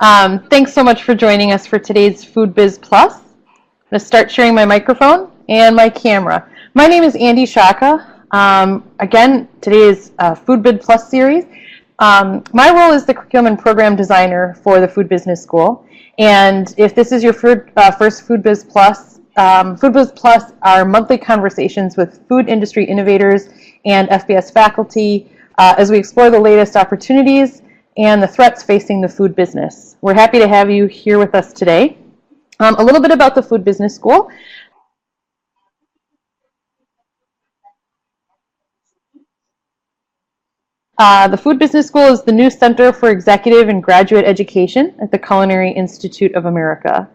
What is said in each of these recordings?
Thanks so much for joining us for today's FoodBiz Plus. I'm going to start sharing my microphone and my camera. My name is Andy Shaka. Again, today is a FoodBiz Plus series. My role is the curriculum and program designer for the Food Business School. And if this is your first FoodBiz Plus, FoodBiz Plus are monthly conversations with food industry innovators and FBS faculty as we explore the latest opportunities and the threats facing the food business. We're happy to have you here with us today. A little bit about the Food Business School. The Food Business School is the new center for executive and graduate education at the Culinary Institute of America.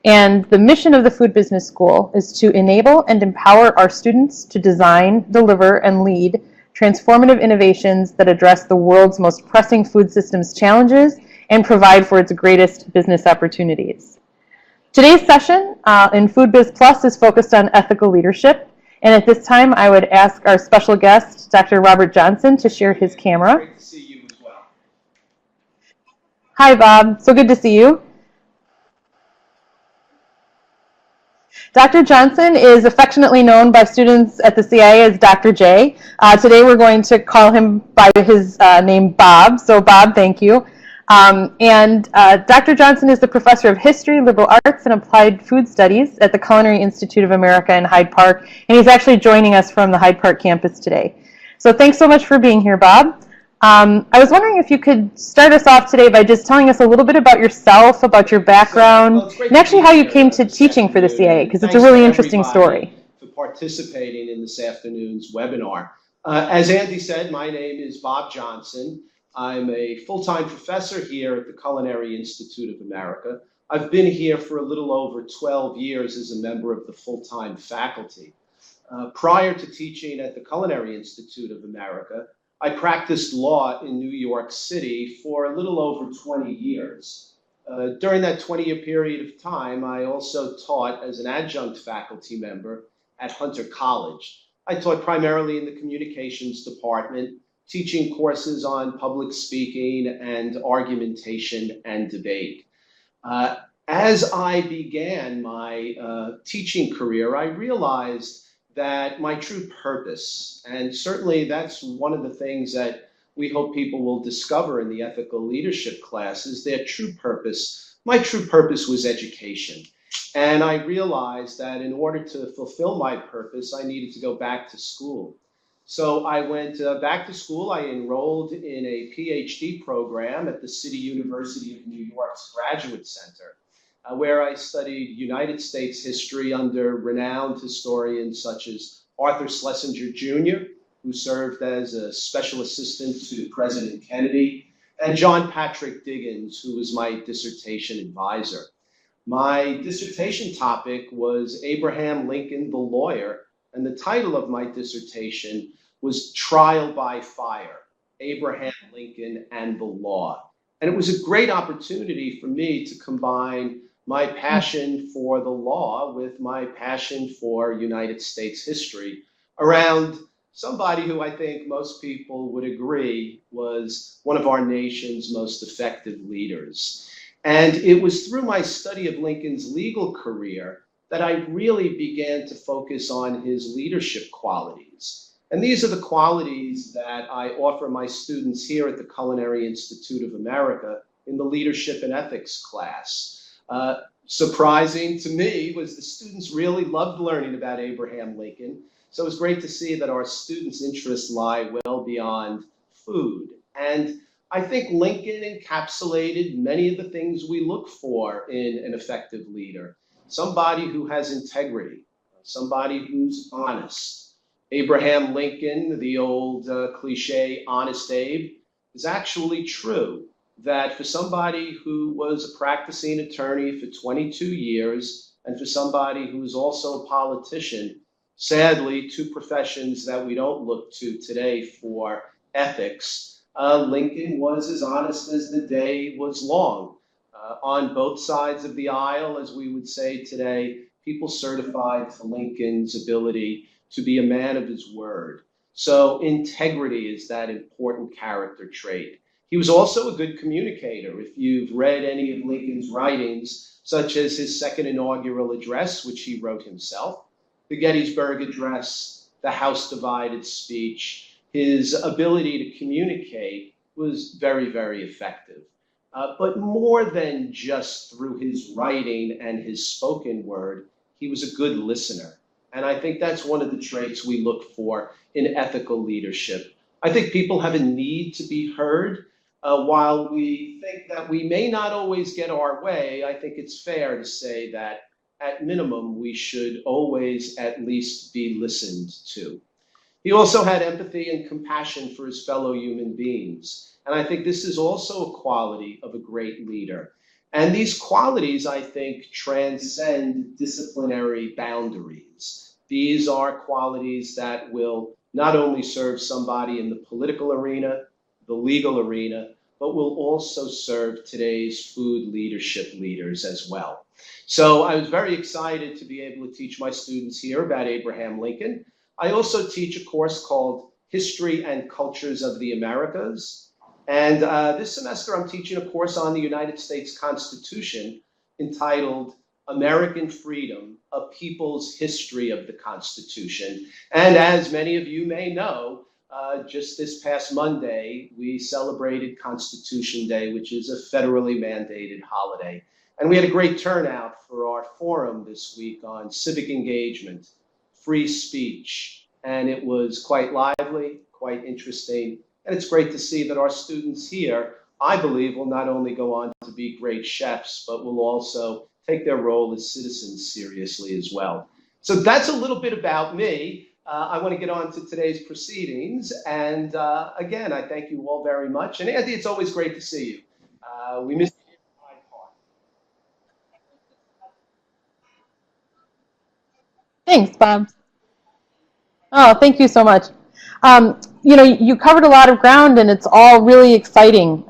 And the mission of the Food Business School is to enable and empower our students to design, deliver, and lead transformative innovations that address the world's most pressing food systems challenges and provide for its greatest business opportunities. Today's session in FoodBiz Plus is focused on ethical leadership. And at this time, I would ask our special guest, Dr. Robert Johnson, to share his camera. Great to see you as well. Hi, Bob. So good to see you. Dr. Johnson is affectionately known by students at the CIA as Dr. J. Today we're going to call him by his name Bob. So Bob, thank you. Dr. Johnson is the professor of history, liberal arts, and applied food studies at the Culinary Institute of America in Hyde Park. And he's actually joining us from the Hyde Park campus today. So thanks so much for being here, Bob. I was wondering if you could start us off today by just telling us a little bit about yourself, about your background, and actually how you came to teaching for the CIA, because it's a really interesting story. For participating in this afternoon's webinar. As Andy said, my name is Bob Johnson. I'm a full-time professor here at the Culinary Institute of America. I've been here for a little over 12 years as a member of the full-time faculty. Prior to teaching at the Culinary Institute of America, I practiced law in New York City for a little over 20 years. During that 20-year period of time, I also taught as an adjunct faculty member at Hunter College. I taught primarily in the communications department, teaching courses on public speaking and argumentation and debate. As I began my teaching career, I realized that my true purpose, and certainly that's one of the things that we hope people will discover in the ethical leadership class, is their true purpose. My true purpose was education. And I realized that in order to fulfill my purpose, I needed to go back to school. So I went back to school. I enrolled in a Ph.D. program at the City University of New York's Graduate Center, where I studied United States history under renowned historians such as Arthur Schlesinger Jr., who served as a special assistant to President Kennedy, and John Patrick Diggins, who was my dissertation advisor. My dissertation topic was Abraham Lincoln, the lawyer, and the title of my dissertation was Trial by Fire, Abraham Lincoln and the Law. And it was a great opportunity for me to combine my passion for the law with my passion for United States history around somebody who I think most people would agree was one of our nation's most effective leaders. And it was through my study of Lincoln's legal career that I really began to focus on his leadership qualities. And these are the qualities that I offer my students here at the Culinary Institute of America in the Leadership and Ethics class. Surprising to me was the students really loved learning about Abraham Lincoln. So it was great to see that our students' interests lie well beyond food. And I think Lincoln encapsulated many of the things we look for in an effective leader. Somebody who has integrity, somebody who's honest. Abraham Lincoln, the old cliche, honest Abe, is actually true. That for somebody who was a practicing attorney for 22 years and for somebody who was also a politician, sadly, two professions that we don't look to today for ethics, Lincoln was as honest as the day was long. On both sides of the aisle, as we would say today, people certified for Lincoln's ability to be a man of his word. So integrity is that important character trait. He was also a good communicator. If you've read any of Lincoln's writings, such as his second inaugural address, which he wrote himself, the Gettysburg Address, the House Divided speech, his ability to communicate was very, very effective. But more than just through his writing and his spoken word, he was a good listener. And I think that's one of the traits we look for in ethical leadership. I think people have a need to be heard. While we think that we may not always get our way, I think it's fair to say that at minimum, we should always at least be listened to. He also had empathy and compassion for his fellow human beings. And I think this is also a quality of a great leader. And these qualities, I think, transcend disciplinary boundaries. These are qualities that will not only serve somebody in the political arena, the legal arena, but will also serve today's food leadership leaders as well. So I was very excited to be able to teach my students here about Abraham Lincoln. I also teach a course called History and Cultures of the Americas. And this semester I'm teaching a course on the United States Constitution entitled American Freedom, A People's History of the Constitution. And as many of you may know, just this past Monday, we celebrated Constitution Day, which is a federally mandated holiday. And we had a great turnout for our forum this week on civic engagement, free speech, and it was quite lively, quite interesting. And it's great to see that our students here, I believe, will not only go on to be great chefs, but will also take their role as citizens seriously as well. So that's a little bit about me. I want to get on to today's proceedings. And again, I thank you all very much. And Andy, it's always great to see you. We missed you in Hyde Park. Thanks, Bob. Oh, thank you so much. You covered a lot of ground, and it's all really exciting.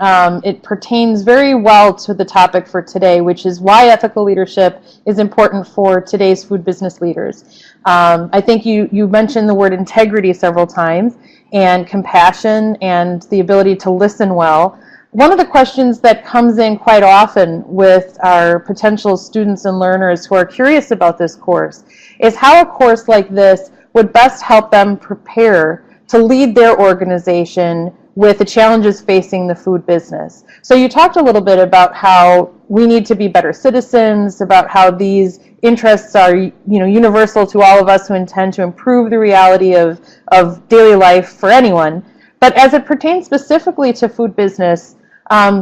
It pertains very well to the topic for today, which is why ethical leadership is important for today's food business leaders. I think you mentioned the word integrity several times, and compassion, and the ability to listen well. One of the questions that comes in quite often with our potential students and learners who are curious about this course is how a course like this would best help them prepare to lead their organization with the challenges facing the food business. So you talked a little bit about how we need to be better citizens, about how these interests are universal to all of us who intend to improve the reality of daily life for anyone. But as it pertains specifically to food business,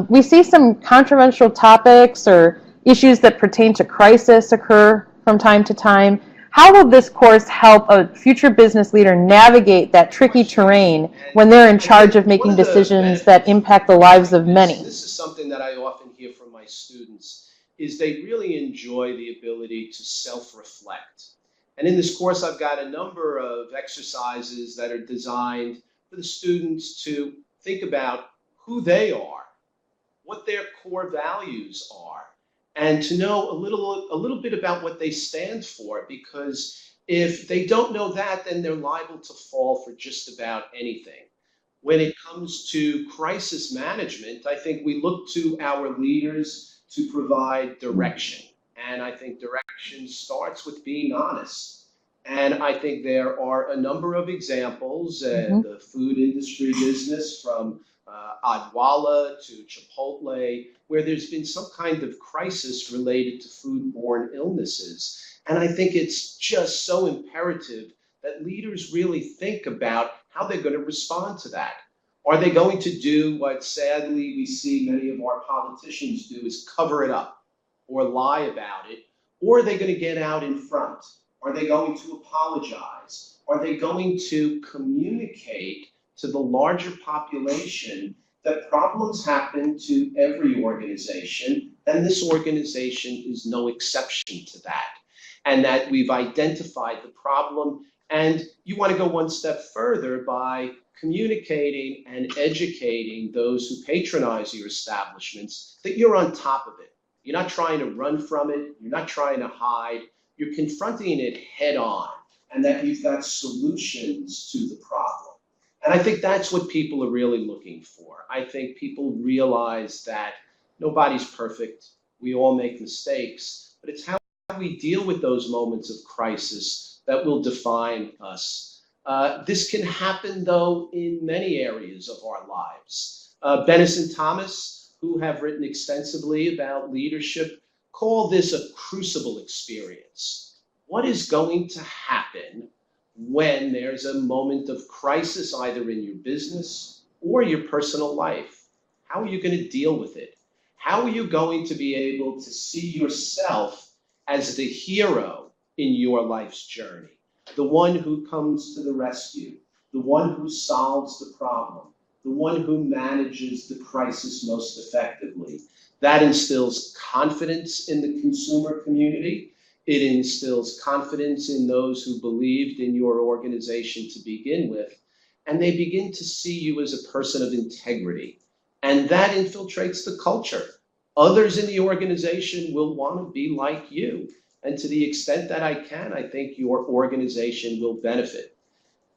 we see some controversial topics or issues that pertain to crisis occur from time to time. How will this course help a future business leader navigate that tricky terrain when they're in charge of making decisions that impact the lives of many? This is something that I often hear from my students, is they really enjoy the ability to self-reflect. And in this course, I've got a number of exercises that are designed for the students to think about who they are, what their core values are, and to know a little bit about what they stand for, because if they don't know that, then they're liable to fall for just about anything. When it comes to crisis management, I think we look to our leaders to provide direction. And I think direction starts with being honest. And I think there are a number of examples in the food industry business, from Adwala to Chipotle, where there's been some kind of crisis related to foodborne illnesses. And I think it's just so imperative that leaders really think about how they're going to respond to that. Are they going to do what sadly we see many of our politicians do, is cover it up or lie about it? Or are they going to get out in front? Are they going to apologize? Are they going to communicate to the larger population that problems happen to every organization, and this organization is no exception to that, and that we've identified the problem? And you want to go one step further by communicating and educating those who patronize your establishments that you're on top of it. You're not trying to run from it. You're not trying to hide. You're confronting it head on, and that you've got solutions to the problem. And I think that's what people are really looking for. I think people realize that nobody's perfect. We all make mistakes, but it's how we deal with those moments of crisis that will define us. This can happen, though, in many areas of our lives. Bennis and Thomas, who have written extensively about leadership, call this a crucible experience. What is going to happen when there's a moment of crisis, either in your business or your personal life? How are you going to deal with it? How are you going to be able to see yourself as the hero in your life's journey, the one who comes to the rescue, the one who solves the problem, the one who manages the crisis most effectively? That instills confidence in the consumer community. It instills confidence in those who believed in your organization to begin with, and they begin to see you as a person of integrity. And that infiltrates the culture. Others in the organization will want to be like you. And to the extent that I can, I think your organization will benefit.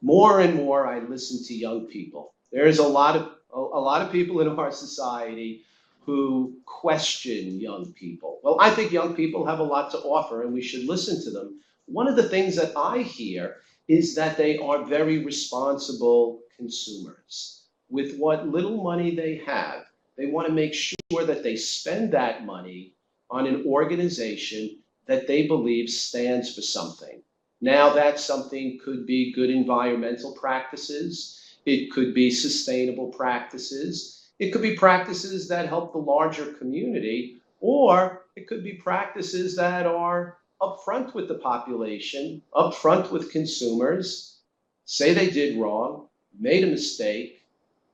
More and more, I listen to young people. There's a lot of people in our society who question young people. Well, I think young people have a lot to offer, and we should listen to them. One of the things that I hear is that they are very responsible consumers. With what little money they have, they want to make sure that they spend that money on an organization that they believe stands for something. Now, that something could be good environmental practices. It could be sustainable practices. It could be practices that help the larger community, or it could be practices that are upfront with the population, upfront with consumers, say they did wrong, made a mistake,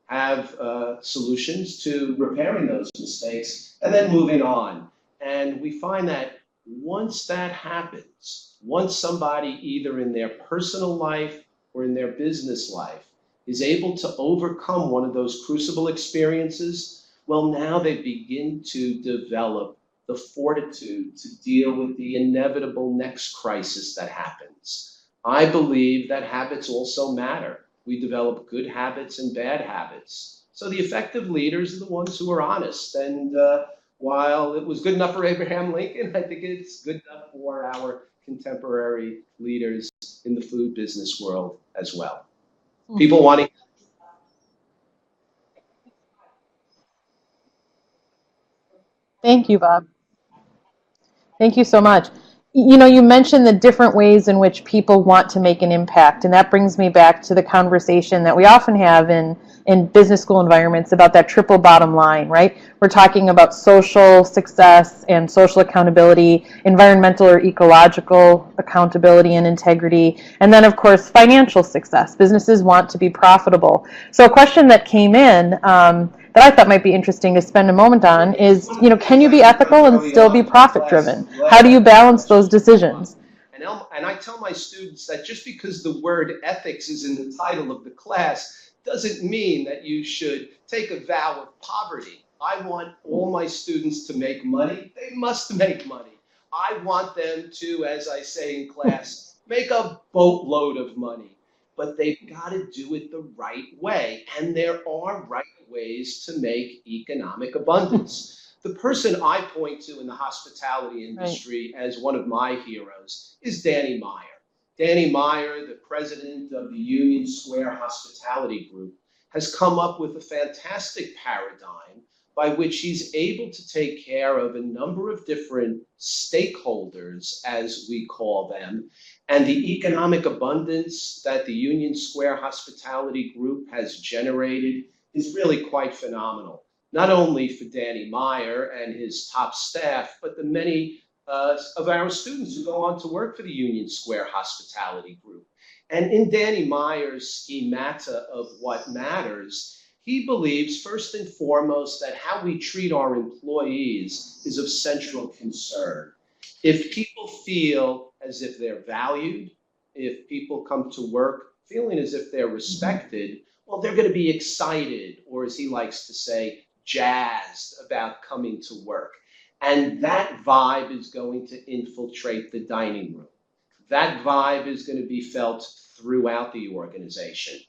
have solutions to repairing those mistakes, and then moving on. And we find that once that happens, once somebody either in their personal life or in their business life is able to overcome one of those crucible experiences, well, now they begin to develop the fortitude to deal with the inevitable next crisis that happens. I believe that habits also matter. We develop good habits and bad habits. So the effective leaders are the ones who are honest. And while it was good enough for Abraham Lincoln, I think it's good enough for our contemporary leaders in the food business world as well. People wanting. Thank you, Bob. Thank you so much. You know, you mentioned the different ways in which people want to make an impact, and that brings me back to the conversation that we often have in business school environments about that triple bottom line, right? We're talking about social success and social accountability, environmental or ecological accountability and integrity, and then, of course, financial success. Businesses want to be profitable. So a question that came in that I thought might be interesting to spend a moment on is, you know, can you be ethical and still be profit driven? How do you balance those decisions? And I tell my students that just because the word ethics is in the title of the class doesn't mean that you should take a vow of poverty. I want all my students to make money. They must make money. I want them to, as I say in class, make a boatload of money. But they've got to do it the right way. And there are right ways to make economic abundance. The person I point to in the hospitality industry as one of my heroes is Danny Meyer. Danny Meyer, the president of the Union Square Hospitality Group, has come up with a fantastic paradigm by which he's able to take care of a number of different stakeholders, as we call them, and the economic abundance that the Union Square Hospitality Group has generated is really quite phenomenal. Not only for Danny Meyer and his top staff, but the many of our students who go on to work for the Union Square Hospitality Group. And in Danny Meyer's schemata of what matters, he believes first and foremost that how we treat our employees is of central concern. If people feel as if they're valued, if people come to work feeling as if they're respected, well, they're going to be excited, or as he likes to say, jazzed about coming to work. And that vibe is going to infiltrate the dining room. That vibe is going to be felt throughout the organization.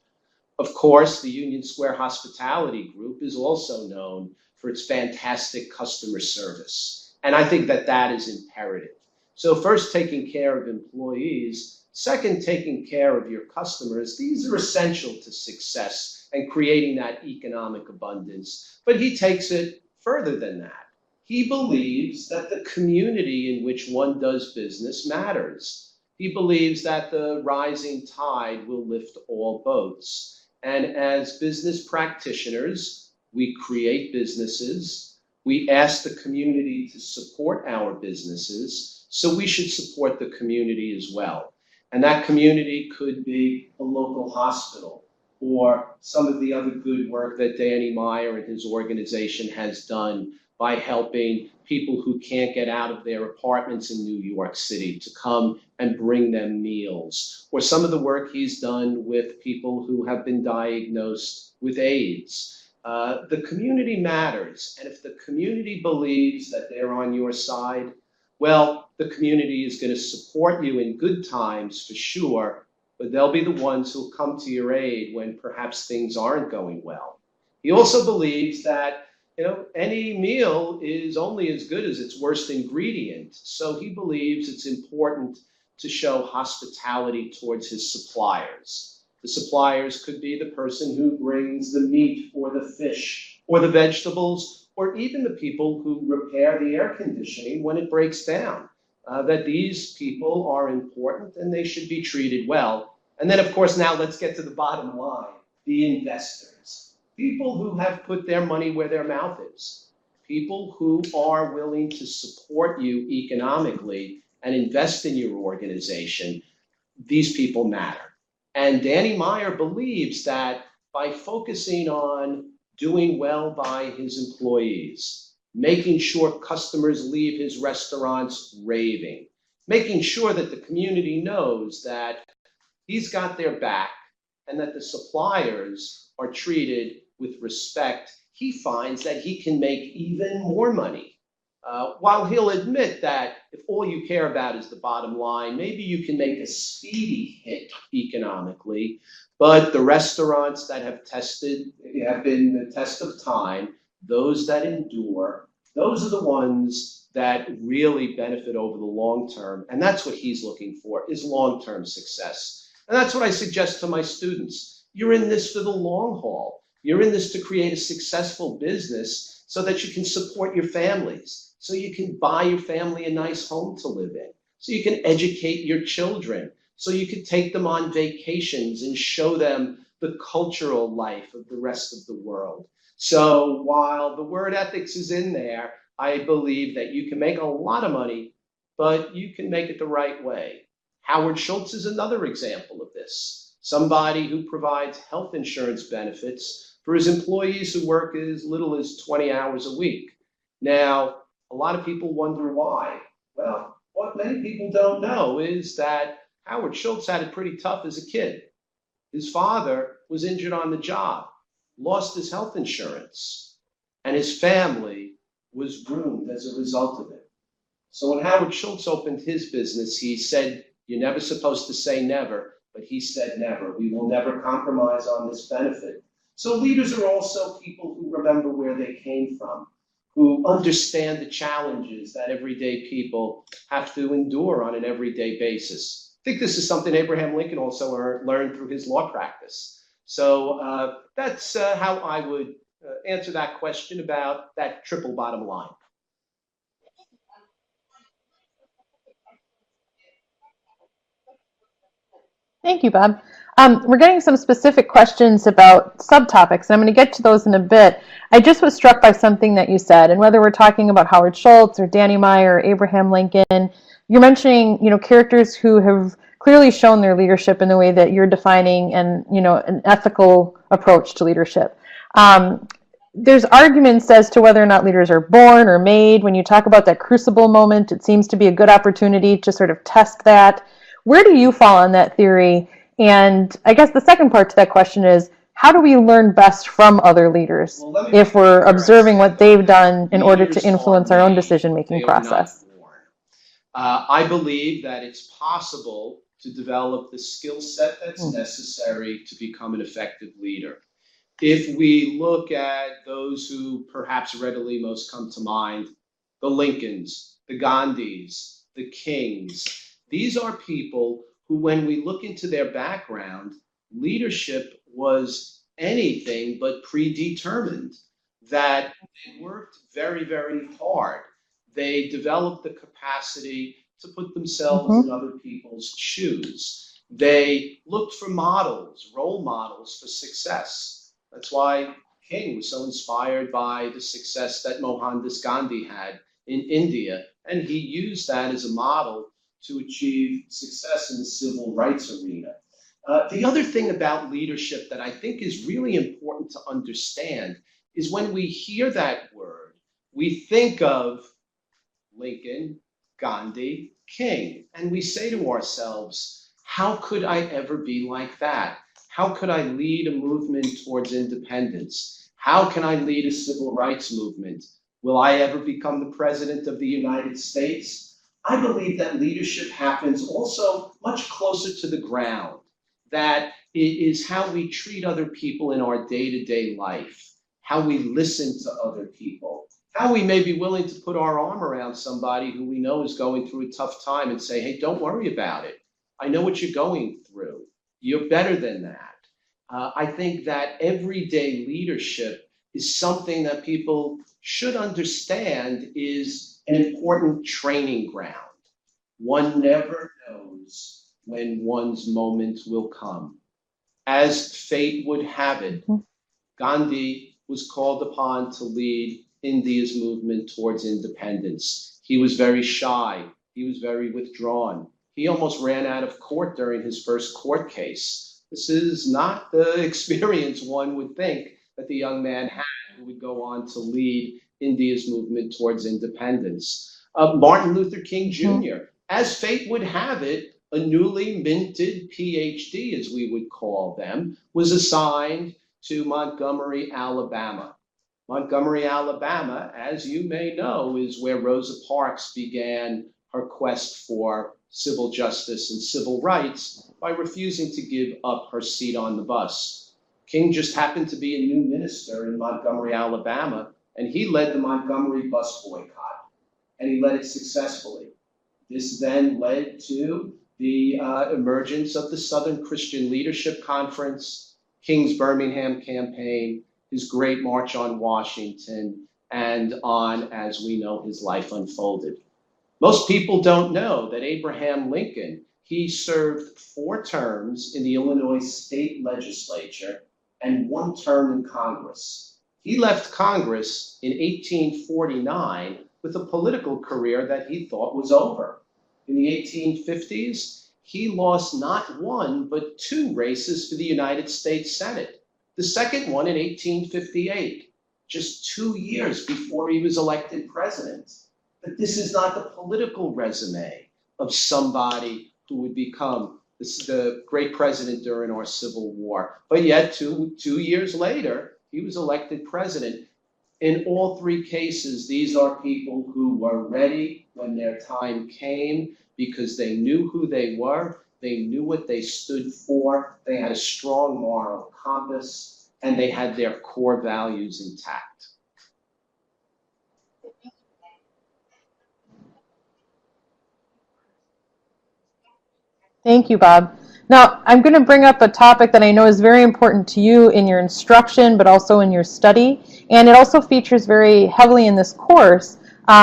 Of course, the Union Square Hospitality Group is also known for its fantastic customer service. And I think that that is imperative. So first, taking care of employees. Second, taking care of your customers. These are essential to success and creating that economic abundance. But he takes it further than that. He believes that the community in which one does business matters. He believes that the rising tide will lift all boats. And as business practitioners, we create businesses. We ask the community to support our businesses, so we should support the community as well. And that community could be a local hospital or some of the other good work that Danny Meyer and his organization has done by helping people who can't get out of their apartments in New York City to come and bring them meals, or some of the work he's done with people who have been diagnosed with AIDS. The community matters, and if the community believes that they're on your side, well, the community is going to support you in good times for sure, but they'll be the ones who'll come to your aid when perhaps things aren't going well. He also believes that any meal is only as good as its worst ingredient. So he believes it's important to show hospitality towards his suppliers. The suppliers could be the person who brings the meat or the fish or the vegetables, or even the people who repair the air conditioning when it breaks down. That these people are important and they should be treated well. And then, of course, now let's get to the bottom line, the investors. People who have put their money where their mouth is. People who are willing to support you economically and invest in your organization. These people matter. And Danny Meyer believes that by focusing on doing well by his employees, making sure customers leave his restaurants raving, making sure that the community knows that he's got their back and that the suppliers are treated with respect, he finds that he can make even more money. While he'll admit that if all you care about is the bottom line, maybe you can make a speedy hit economically, but the restaurants that have been the test of time, those that endure, those are the ones that really benefit over the long term. And that's what he's looking for, is long-term success. And that's what I suggest to my students. You're in this for the long haul. You're in this to create a successful business so that you can support your families, so you can buy your family a nice home to live in, so you can educate your children, so you can take them on vacations and show them the cultural life of the rest of the world. So while the word ethics is in there, I believe that you can make a lot of money, but you can make it the right way. Howard Schultz is another example of this. Somebody who provides health insurance benefits for his employees who work as little as 20 hours a week. Now, a lot of people wonder why. Well, what many people don't know is that Howard Schultz had it pretty tough as a kid. His father was injured on the job, lost his health insurance, and his family was ruined as a result of it. So when Howard Schultz opened his business, he said, "You're never supposed to say never," but he said never. We will never compromise on this benefit. So leaders are also people who remember where they came from, who understand the challenges that everyday people have to endure on an everyday basis. I think this is something Abraham Lincoln also learned through his law practice. So that's how I would answer that question about that triple bottom line. Thank you, Bob. We're getting some specific questions about subtopics, and I'm going to get to those in a bit. I just was struck by something that you said, and whether we're talking about Howard Schultz or Danny Meyer or Abraham Lincoln, you're mentioning, characters who have clearly shown their leadership in the way that you're defining and, an ethical approach to leadership. There's arguments as to whether or not leaders are born or made. When you talk about that crucible moment, it seems to be a good opportunity to sort of test that. Where do you fall on that theory? And I guess the second part to that question is, how do we learn best from other leaders if we're observing what they've done in order to influence our own decision-making process? I believe that it's possible to develop the skill set that's necessary to become an effective leader. If we look at those who perhaps readily most come to mind, the Lincolns, the Gandhis, the Kings, these are people who, when we look into their background, leadership was anything but predetermined, that they worked very, very hard. They developed the capacity to put themselves in other people's shoes. They looked for models, role models for success. That's why King was so inspired by the success that Mohandas Gandhi had in India, and he used that as a model to achieve success in the civil rights arena. The other thing about leadership that I think is really important to understand is when we hear that word, we think of Lincoln, Gandhi, King, and we say to ourselves, how could I ever be like that? How could I lead a movement towards independence? How can I lead a civil rights movement? Will I ever become the president of the United States? I believe that leadership happens also much closer to the ground, that it is how we treat other people in our day-to-day life, how we listen to other people, how we may be willing to put our arm around somebody who we know is going through a tough time and say, hey, don't worry about it. I know what you're going through. You're better than that. I think that everyday leadership is something that people should understand is an important training ground. One never knows when one's moment will come. As fate would have it, Gandhi was called upon to lead India's movement towards independence. He was very shy. He was very withdrawn. He almost ran out of court during his first court case. This is not the experience one would think that the young man had who would go on to lead India's movement towards independence. Martin Luther King Jr., as fate would have it, a newly minted Ph.D., as we would call them, was assigned to Montgomery, Alabama. Montgomery, Alabama, as you may know, is where Rosa Parks began her quest for civil justice and civil rights by refusing to give up her seat on the bus. King just happened to be a new minister in Montgomery, Alabama, and he led the Montgomery bus boycott, and he led it successfully. This then led to the emergence of the Southern Christian Leadership Conference, King's Birmingham campaign, his Great March on Washington, and on, as we know, his life unfolded. Most people don't know that Abraham Lincoln, he served 4 terms in the Illinois state legislature and 1 term in Congress. He left Congress in 1849 with a political career that he thought was over. In the 1850s, he lost not 1, but 2 races for the United States Senate. The second one in 1858, just 2 years before he was elected president. But this is not the political resume of somebody who would become the great president during our Civil War. But yet, two years later, he was elected president. In all 3 cases, these are people who were ready when their time came because they knew who they were, they knew what they stood for, they had a strong moral compass, and they had their core values intact. Thank you, Bob. Now, I'm going to bring up a topic that I know is very important to you in your instruction, but also in your study, and it also features very heavily in this course.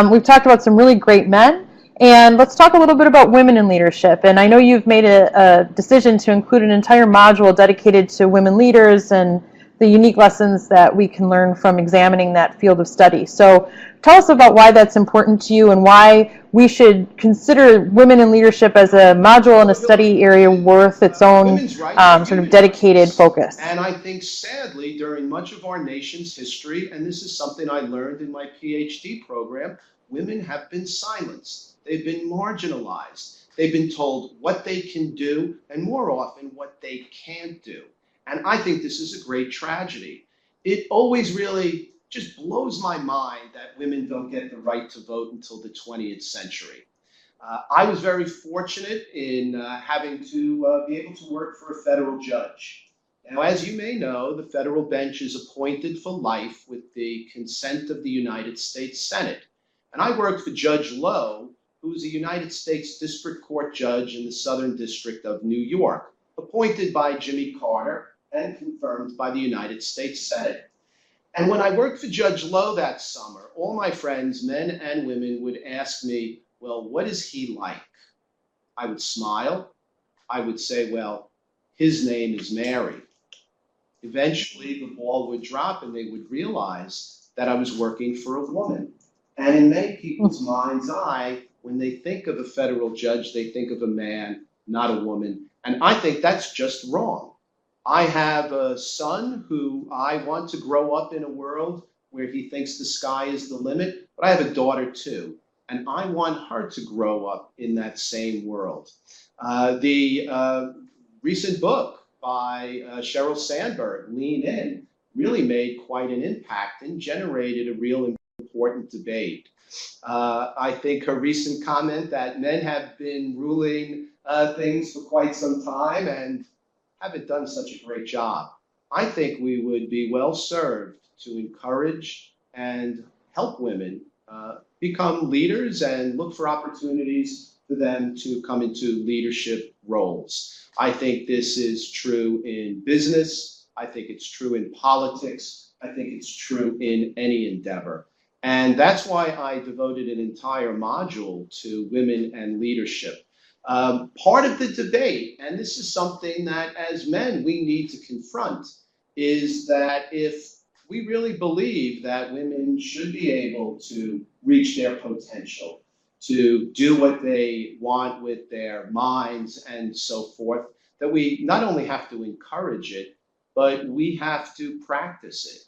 We've talked about some really great men, and let's talk a little bit about women in leadership. And I know you've made a decision to include an entire module dedicated to women leaders and the unique lessons that we can learn from examining that field of study. So tell us about why that's important to you and why we should consider women in leadership as a module and a study area worth its own sort of dedicated focus. And I think sadly, during much of our nation's history, and this is something I learned in my Ph.D. program, women have been silenced. They've been marginalized. They've been told what they can do and more often what they can't do. And I think this is a great tragedy. It always really just blows my mind that women don't get the right to vote until the 20th century. I was very fortunate in having to be able to work for a federal judge. Now, as you may know, the federal bench is appointed for life with the consent of the United States Senate. And I worked for Judge Lowe, who is a United States District Court judge in the Southern District of New York, appointed by Jimmy Carter and confirmed by the United States Senate. And when I worked for Judge Lowe that summer, all my friends, men and women, would ask me, well, what is he like? I would smile. I would say, well, his name is Mary. Eventually, the ball would drop and they would realize that I was working for a woman. And in many people's mind's eye, when they think of a federal judge, they think of a man, not a woman. And I think that's just wrong. I have a son who I want to grow up in a world where he thinks the sky is the limit, but I have a daughter too, and I want her to grow up in that same world. The recent book by Sheryl Sandberg, Lean In, really made quite an impact and generated a real important debate. I think her recent comment that men have been ruling things for quite some time and haven't done such a great job. I think we would be well served to encourage and help women become leaders and look for opportunities for them to come into leadership roles. I think this is true in business. I think it's true in politics. I think it's true in any endeavor. And that's why I devoted an entire module to women and leadership. Part of the debate, and this is something that as men we need to confront, is that if we really believe that women should be able to reach their potential, to do what they want with their minds and so forth, that we not only have to encourage it, but we have to practice it.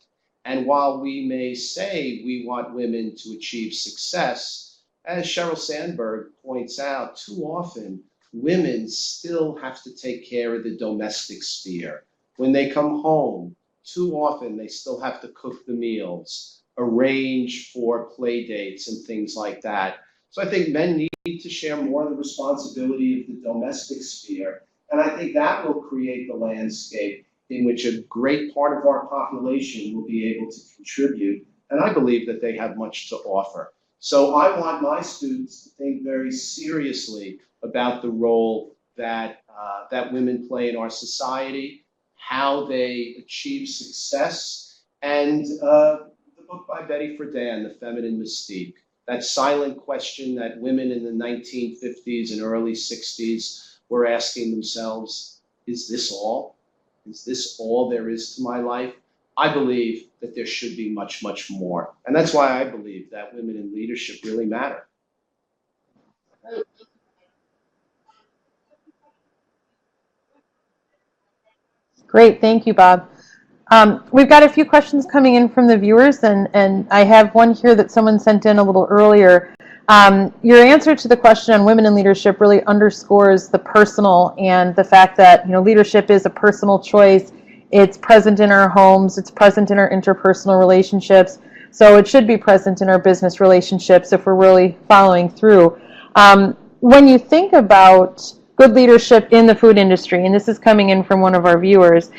And while we may say we want women to achieve success, as Sheryl Sandberg points out, too often women still have to take care of the domestic sphere. When they come home, too often they still have to cook the meals, arrange for play dates and things like that. So I think men need to share more of the responsibility of the domestic sphere. And I think that will create the landscape in which a great part of our population will be able to contribute. And I believe that they have much to offer. So I want my students to think very seriously about the role that, that women play in our society, how they achieve success, and the book by Betty Friedan, The Feminine Mystique, that silent question that women in the 1950s and early 60s were asking themselves, is this all? Is this all there is to my life? I believe that there should be much, much more. And that's why I believe that women in leadership really matter. Great, thank you, Bob. We've got a few questions coming in from the viewers, and I have one here that someone sent in a little earlier. Your answer to the question on women in leadership really underscores the personal and the fact that leadership is a personal choice. It's present in our homes. It's present in our interpersonal relationships. So it should be present in our business relationships if we're really following through. When you think about good leadership in the food industry, and this is coming in from one of our viewers,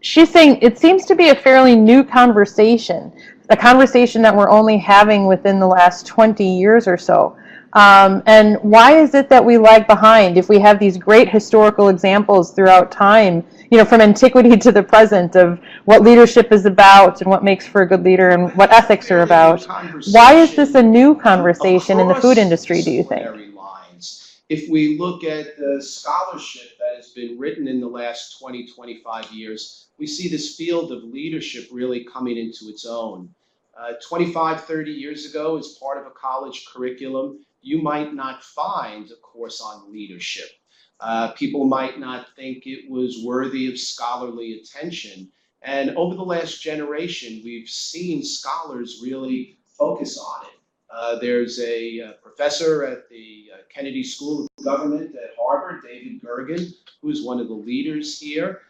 she's saying it seems to be a fairly new conversation, a conversation that we're only having within the last 20 years or so. And why is it that we lag behind if we have these great historical examples throughout time, from antiquity to the present, of what leadership is about and what makes for a good leader and what ethics are about? Why is this a new conversation in the food industry, do you think? If we look at the scholarship that has been written in the last 20, 25 years, we see this field of leadership really coming into its own. 25, 30 years ago, as part of a college curriculum, you might not find a course on leadership. People might not think it was worthy of scholarly attention. And over the last generation, we've seen scholars really focus on it. There's a professor at the Kennedy School of Government at Harvard, David Gergen, who's one of the leaders here.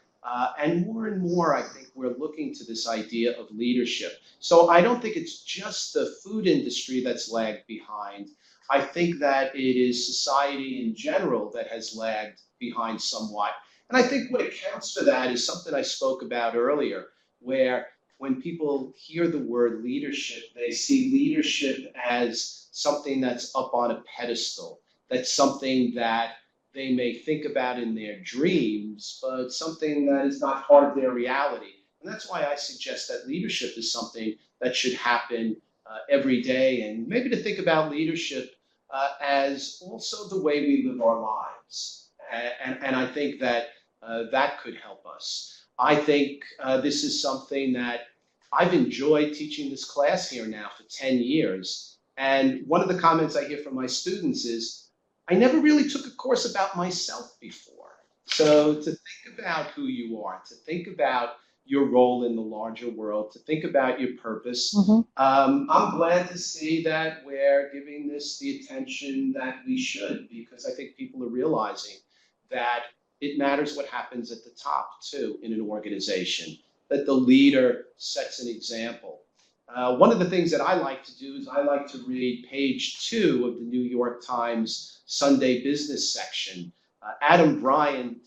And more, I think we're looking to this idea of leadership. So I don't think it's just the food industry that's lagged behind. I think that it is society in general that has lagged behind somewhat. And I think what accounts for that is something I spoke about earlier, where when people hear the word leadership, they see leadership as something that's up on a pedestal. That's something that they may think about in their dreams, but something that is not part of their reality. And that's why I suggest that leadership is something that should happen every day, and maybe to think about leadership as also the way we live our lives. And I think that that could help us. I think this is something that I've enjoyed teaching this class here now for 10 years. And one of the comments I hear from my students is, I never really took a course about myself before. So to think about who you are, to think about your role in the larger world, to think about your purpose, I'm glad to see that we're giving this the attention that we should, because I think people are realizing that it matters what happens at the top too in an organization, that the leader sets an example. One of the things that I like to do is I like to read page 2 of the New York Times Sunday business section. Adam Bryant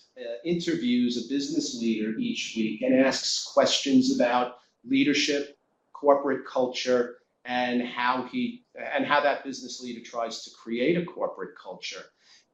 interviews a business leader each week and asks questions about leadership, corporate culture, and how that business leader tries to create a corporate culture.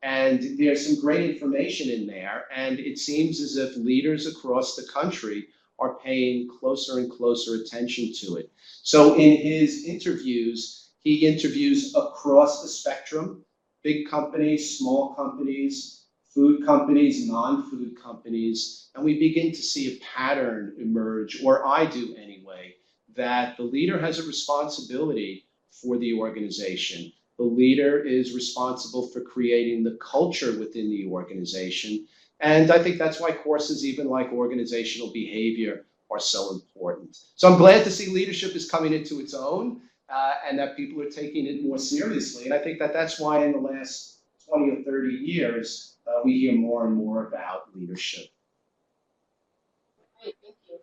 And there's some great information in there, and it seems as if leaders across the country are paying closer and closer attention to it. So in his interviews, he interviews across the spectrum, big companies, small companies, food companies, non-food companies, and we begin to see a pattern emerge, or I do anyway, that the leader has a responsibility for the organization. The leader is responsible for creating the culture within the organization. And I think that's why courses even like organizational behavior are so important. So I'm glad to see leadership is coming into its own and that people are taking it more seriously. And I think that that's why in the last 20 or 30 years, we hear more and more about leadership. Great, thank you.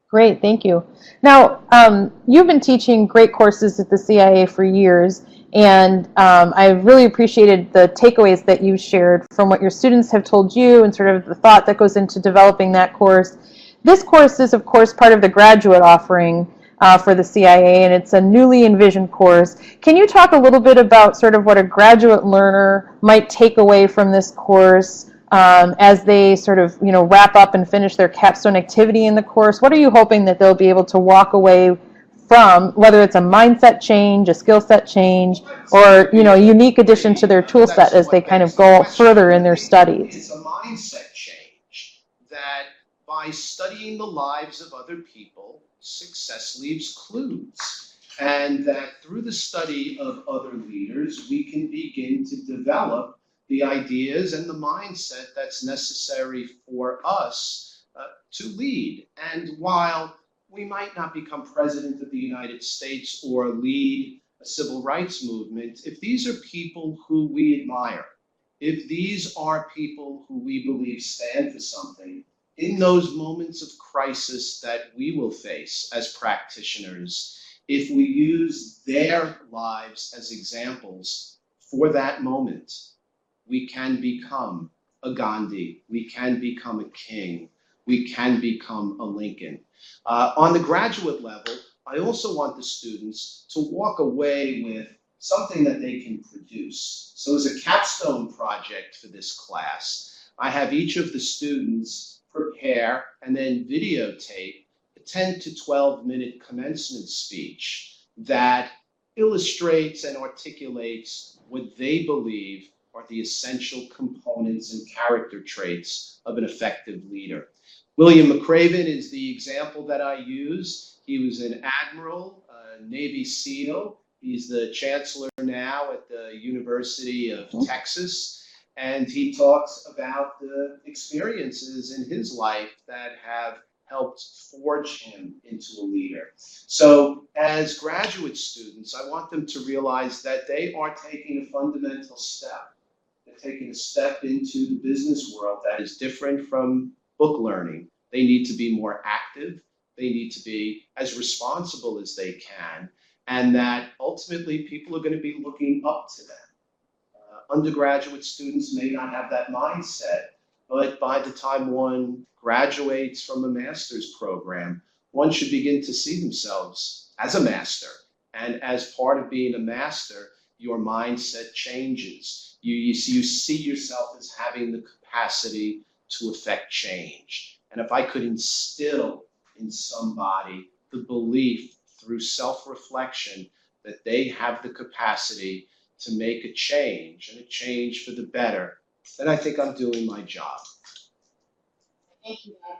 Great, thank you. Now, you've been teaching great courses at the CIA for years, and I really appreciated the takeaways that you shared from what your students have told you and sort of the thought that goes into developing that course. This course is, of course, part of the graduate offering for the CIA, and it's a newly envisioned course. Can you talk a little bit about sort of what a graduate learner might take away from this course as they sort of, wrap up and finish their capstone activity in the course? What are you hoping that they'll be able to walk away from, whether it's a mindset change, a skill set change, or, a unique addition to their tool set as they kind of go further in their studies? It's a mindset change that by studying the lives of other people, success leaves clues. And that through the study of other leaders, we can begin to develop the ideas and the mindset that's necessary for us to lead. And while we might not become president of the United States or lead a civil rights movement, if these are people who we admire, if these are people who we believe stand for something, in those moments of crisis that we will face as practitioners, if we use their lives as examples for that moment, we can become a Gandhi, we can become a King, we can become a Lincoln. On the graduate level, I also want the students to walk away with something that they can produce. So as a capstone project for this class, I have each of the students prepare and then videotape a 10 to 12-minute commencement speech that illustrates and articulates what they believe are the essential components and character traits of an effective leader. William McRaven is the example that I use. He was an admiral, a Navy SEAL. He's the chancellor now at the University of Texas. And he talks about the experiences in his life that have helped forge him into a leader. So as graduate students, I want them to realize that they are taking a fundamental step. They're taken a step into the business world that is different from book learning. They need to be more active. They need to be as responsible as they can, and that ultimately people are going to be looking up to them. Undergraduate students may not have that mindset, but by the time one graduates from a master's program, one should begin to see themselves as a master. And as part of being a master, your mindset changes. You see yourself as having the capacity to affect change. And if I could instill in somebody the belief through self-reflection that they have the capacity to make a change, and a change for the better, then I think I'm doing my job. Thank you, Bob.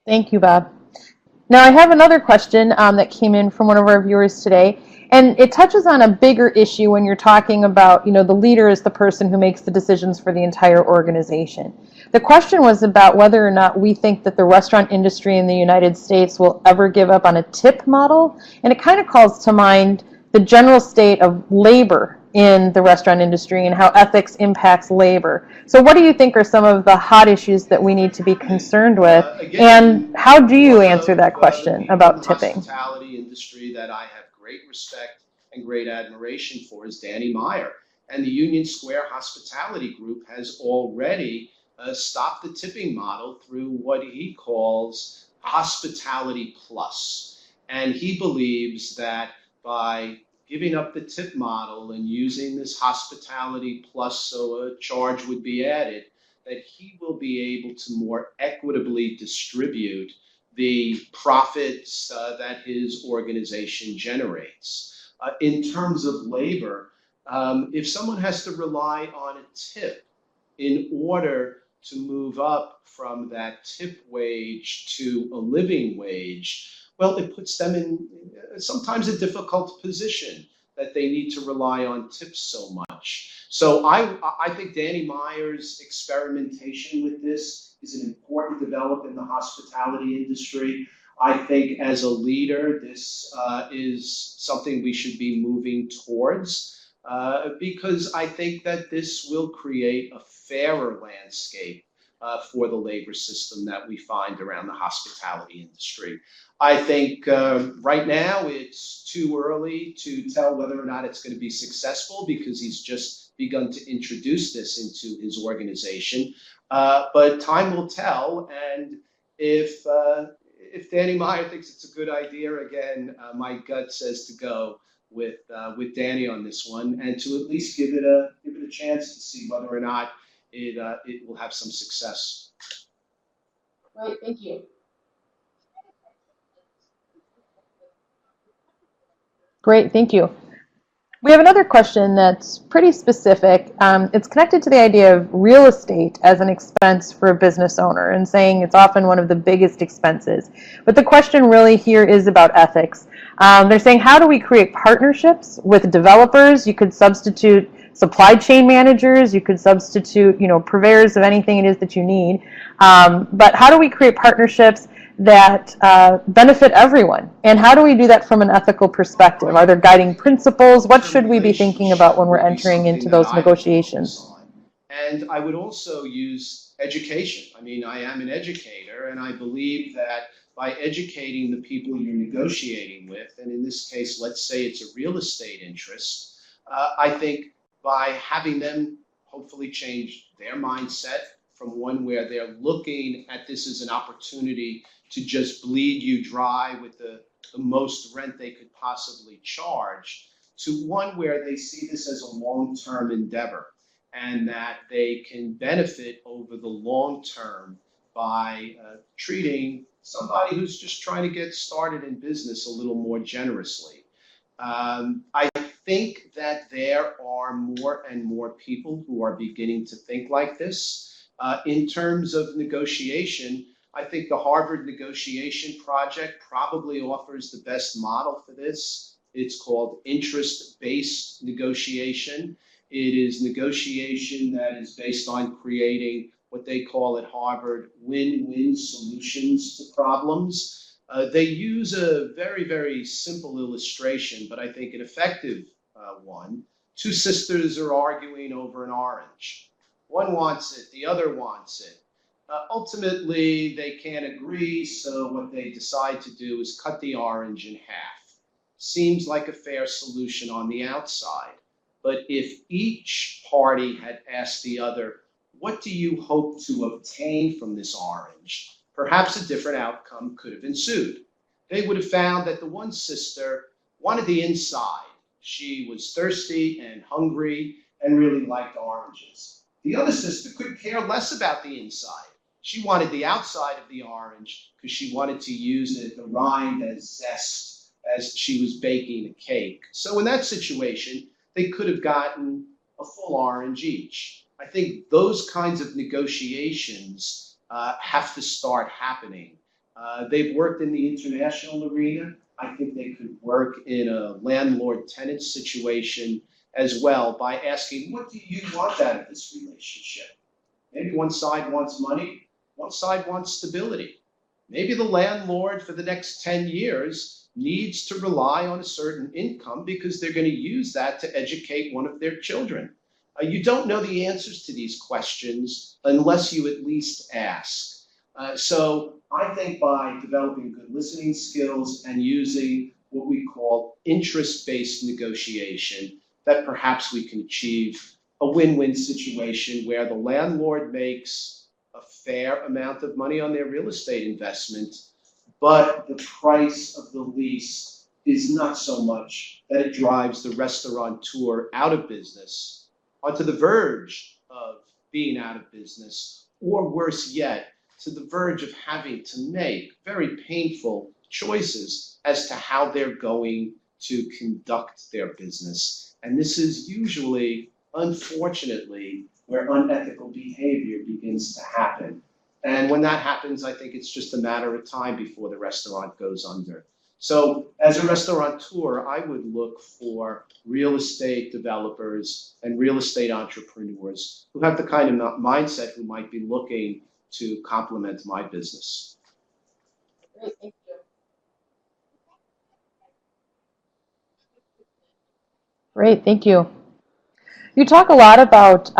Thank you, Bob. Now I have another question that came in from one of our viewers today, and it touches on a bigger issue when you're talking about, the leader is the person who makes the decisions for the entire organization. The question was about whether or not we think that the restaurant industry in the United States will ever give up on a tip model, and it kind of calls to mind the general state of labor in the restaurant industry and how ethics impacts labor. So what do you think are some of the hot issues that we need to be concerned with, and how do you answer that question about tipping? The hospitality industry that I have great respect and great admiration for is Danny Meyer, and the Union Square Hospitality Group has already stopped the tipping model through what he calls Hospitality Plus, and he believes that by giving up the tip model and using this Hospitality Plus, so a charge would be added, that he will be able to more equitably distribute the profits that his organization generates. In terms of labor, if someone has to rely on a tip in order to move up from that tip wage to a living wage, well, it puts them in sometimes a difficult position that they need to rely on tips so much. So I think Danny Meyer's experimentation with this is an important development in the hospitality industry. I think as a leader, this is something we should be moving towards because I think that this will create a fairer landscape for the labor system that we find around the hospitality industry. I think right now it's too early to tell whether or not it's going to be successful because he's just begun to introduce this into his organization. But time will tell, and if Danny Meyer thinks it's a good idea, again, my gut says to go with Danny on this one, and to at least give it a chance to see whether or not it will have some success. Right, thank you. Great, thank you. We have another question that's pretty specific. It's connected to the idea of real estate as an expense for a business owner and saying it's often one of the biggest expenses. But the question really here is about ethics. They're saying, how do we create partnerships with developers? You could substitute supply chain managers, you could substitute, purveyors of anything it is that you need. But how do we create partnerships that benefit everyone? And how do we do that from an ethical perspective? Are there guiding principles? What should we be thinking about when we're entering into those negotiations? And I would also use education. I mean, I am an educator, and I believe that by educating the people you're negotiating with, and in this case, let's say it's a real estate interest, I think by having them hopefully change their mindset from one where they're looking at this as an opportunity to just bleed you dry with the most rent they could possibly charge, to one where they see this as a long-term endeavor and that they can benefit over the long term by treating somebody who's just trying to get started in business a little more generously. I think that there are more and more people who are beginning to think like this. In terms of negotiation, I think the Harvard Negotiation Project probably offers the best model for this. It's called interest-based negotiation. It is negotiation that is based on creating what they call at Harvard win-win solutions to problems. They use a very, very simple illustration, but I think an effective one. Two sisters are arguing over an orange. One wants it, the other wants it. Ultimately, they can't agree, so what they decide to do is cut the orange in half. Seems like a fair solution on the outside. But if each party had asked the other, what do you hope to obtain from this orange? Perhaps a different outcome could have ensued. They would have found that the one sister wanted the inside. She was thirsty and hungry and really liked oranges. The other sister could care less about the inside. She wanted the outside of the orange because she wanted to use it, the rind, as zest as she was baking a cake. So in that situation, they could have gotten a full orange each. I think those kinds of negotiations have to start happening. They've worked in the international arena. I think they could work in a landlord-tenant situation as well by asking, what do you want out of this relationship? Maybe one side wants money, one side wants stability. Maybe the landlord for the next 10 years needs to rely on a certain income because they're going to use that to educate one of their children. You don't know the answers to these questions unless you at least ask. So I think by developing good listening skills and using what we call interest-based negotiation, that perhaps we can achieve a win-win situation where the landlord makes a fair amount of money on their real estate investment, but the price of the lease is not so much that it drives the restaurateur out of business, onto the verge of being out of business, or worse yet, to the verge of having to make very painful choices as to how they're going to conduct their business. And this is usually, unfortunately, where unethical behavior begins to happen. And when that happens, I think it's just a matter of time before the restaurant goes under. So as a restaurateur, I would look for real estate developers and real estate entrepreneurs who have the kind of mindset who might be looking to complement my business. Great, thank you. Great, thank you. You talk a lot about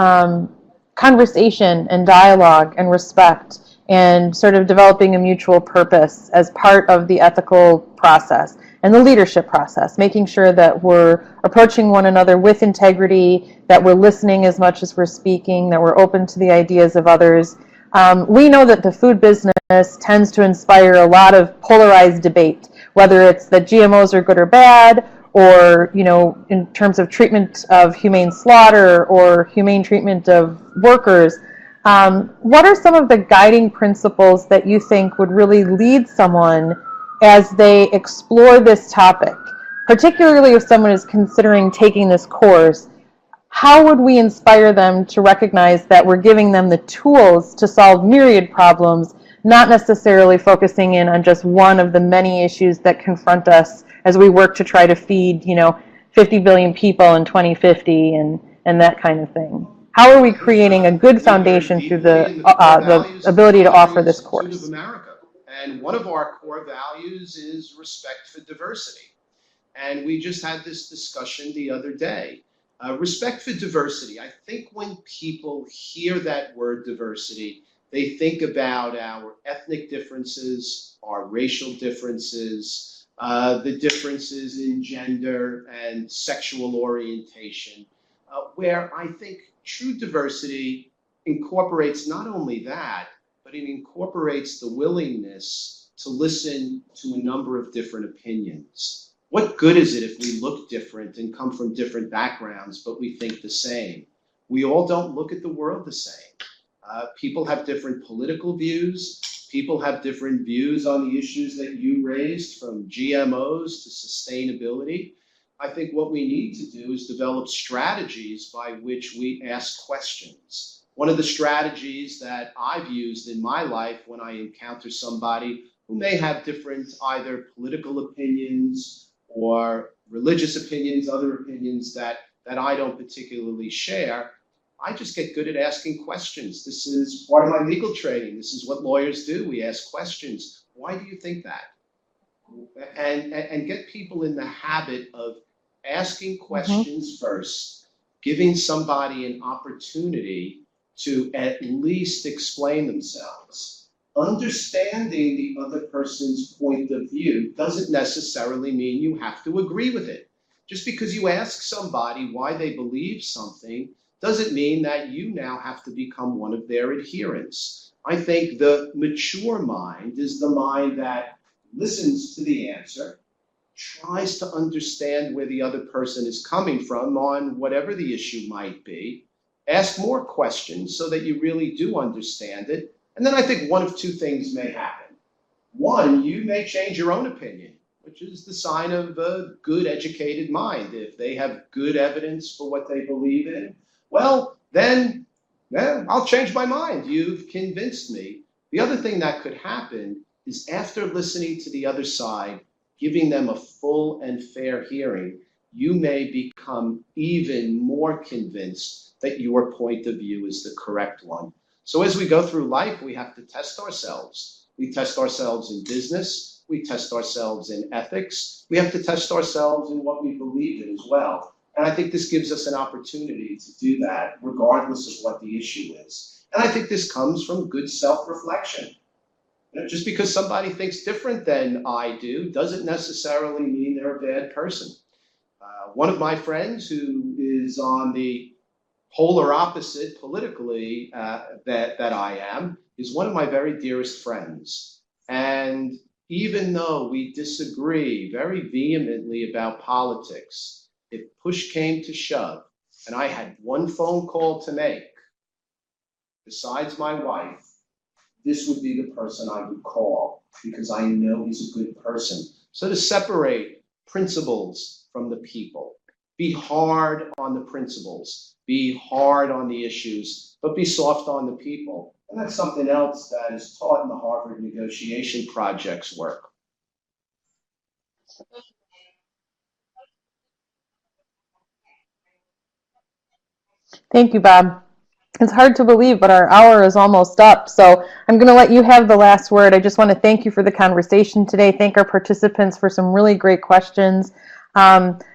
conversation and dialogue and respect and sort of developing a mutual purpose as part of the ethical process and the leadership process, making sure that we're approaching one another with integrity, that we're listening as much as we're speaking, that we're open to the ideas of others. We know that the food business tends to inspire a lot of polarized debate, whether it's that GMOs are good or bad, or, you know, in terms of treatment of humane slaughter or humane treatment of workers. What are some of the guiding principles that you think would really lead someone as they explore this topic, particularly if someone is considering taking this course? How would we inspire them to recognize that we're giving them the tools to solve myriad problems, not necessarily focusing in on just one of the many issues that confront us as we work to try to feed, 50 billion people in 2050 and that kind of thing? How are we creating a good foundation through the ability to offer this course? And one of our core values is respect for diversity. And we just had this discussion the other day. Respect for diversity. I think when people hear that word diversity, they think about our ethnic differences, our racial differences, the differences in gender and sexual orientation, where I think true diversity incorporates not only that, but it incorporates the willingness to listen to a number of different opinions. What good is it if we look different and come from different backgrounds, but we think the same? We all don't look at the world the same. People have different political views. People have different views on the issues that you raised, from GMOs to sustainability. I think what we need to do is develop strategies by which we ask questions. One of the strategies that I've used in my life when I encounter somebody who may have different either political opinions or religious opinions, other opinions that I don't particularly share, I just get good at asking questions. This is part of my legal training. This is what lawyers do. We ask questions. Why do you think that? and get people in the habit of asking Mm-hmm. questions first, giving somebody an opportunity to at least explain themselves. Understanding the other person's point of view doesn't necessarily mean you have to agree with it. Just because you ask somebody why they believe something doesn't mean that you now have to become one of their adherents. I think the mature mind is the mind that listens to the answer, tries to understand where the other person is coming from on whatever the issue might be, ask more questions so that you really do understand it. And then I think one of two things may happen. One, you may change your own opinion, which is the sign of a good educated mind. If they have good evidence for what they believe in, well, then I'll change my mind. You've convinced me. The other thing that could happen is after listening to the other side, giving them a full and fair hearing, you may become even more convinced that your point of view is the correct one. So as we go through life, we have to test ourselves. We test ourselves in business. We test ourselves in ethics. We have to test ourselves in what we believe in as well. And I think this gives us an opportunity to do that regardless of what the issue is. And I think this comes from good self-reflection. Just because somebody thinks different than I do doesn't necessarily mean they're a bad person. One of my friends who is on the polar opposite politically that I am is one of my very dearest friends. And even though we disagree very vehemently about politics, if push came to shove and I had one phone call to make, besides my wife, this would be the person I would call because I know he's a good person. So to separate principles from the people, be hard on the principles, be hard on the issues, but be soft on the people. And that's something else that is taught in the Harvard Negotiation Project's work. Thank you, Bob. It's hard to believe, but our hour is almost up. So I'm going to let you have the last word. I just want to thank you for the conversation today. Thank our participants for some really great questions.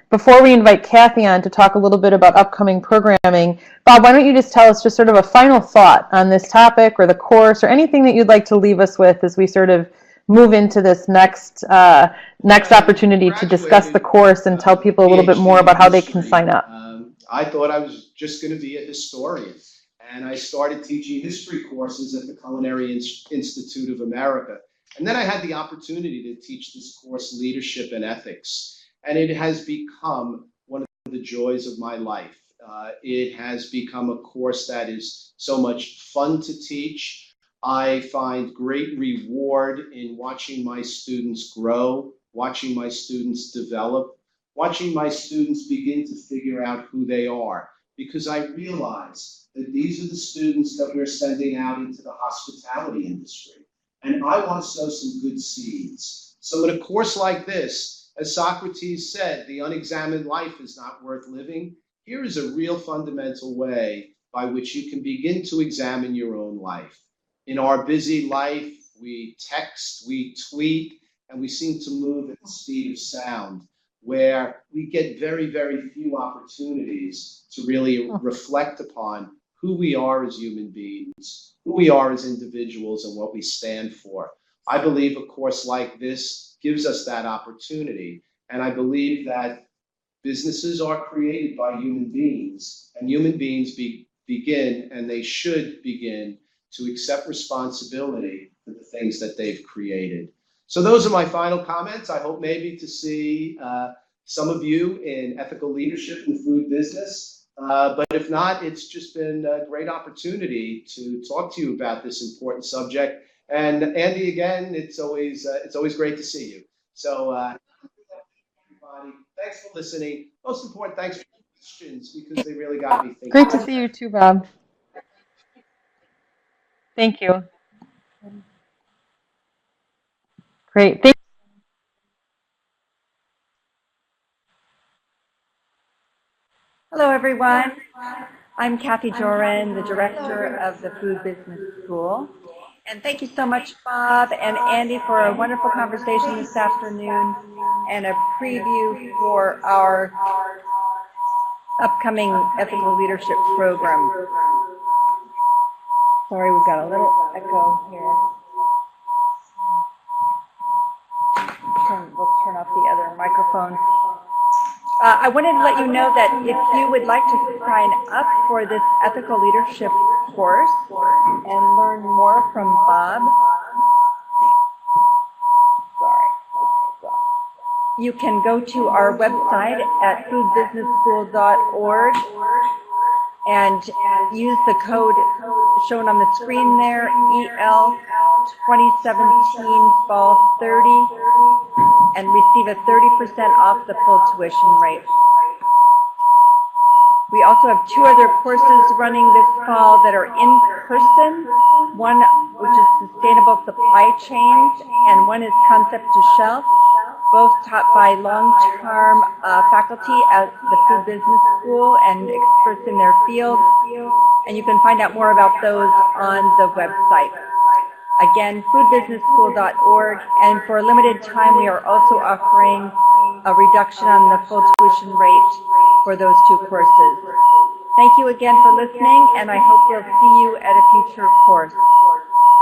Before we invite Kathy on to talk a little bit about upcoming programming, Bob, why don't you just tell us just sort of a final thought on this topic or the course or anything that you'd like to leave us with as we sort of move into this next opportunity to discuss the course and tell people a little bit more about how they can sign up. I thought I was just going to be a historian. And I started teaching history courses at the Culinary Institute of America. And then I had the opportunity to teach this course, Leadership and Ethics. And it has become one of the joys of my life. It has become a course that is so much fun to teach. I find great reward in watching my students grow, watching my students develop, watching my students begin to figure out who they are. Because I realize that these are the students that we're sending out into the hospitality industry. And I want to sow some good seeds. So in a course like this, as Socrates said, the unexamined life is not worth living. Here is a real fundamental way by which you can begin to examine your own life. In our busy life, we text, we tweet, and we seem to move at the speed of sound, where we get very, very few opportunities to really reflect upon who we are as human beings, who we are as individuals, and what we stand for. I believe a course like this gives us that opportunity. And I believe that businesses are created by human beings, and human beings begin, and they should begin, to accept responsibility for the things that they've created. So those are my final comments. I hope maybe to see some of you in ethical leadership in the food business. But if not, it's just been a great opportunity to talk to you about this important subject. And Andy, again, it's always great to see you. So everybody, thanks for listening. Most important, thanks for your questions because they really got me thinking. Great to see you too, Bob. Thank you. Great. Hello, everyone. I'm Kathy Joran, the director of the Food Business School. And thank you so much, Bob and Andy, for a wonderful conversation this afternoon and a preview for our upcoming ethical leadership program. Sorry, we've got a little echo here. We'll turn off the other microphone. I wanted to let you know that if you would like to sign up for this ethical leadership course and learn more from Bob, you can go to our website at foodbusinessschool.org and use the code shown on the screen there, EL 2017 Fall 30, and receive a 30% off the full tuition rate. We also have two other courses running this fall that are in person. One which is Sustainable Supply Chains, and one is Concept to Shelf, both taught by long-term faculty at the Food Business School and experts in their field. And you can find out more about those on the website. Again, foodbusinessschool.org, and for a limited time we are also offering a reduction on the full tuition rate for those two courses. Thank you again for listening, and I hope we'll see you at a future course.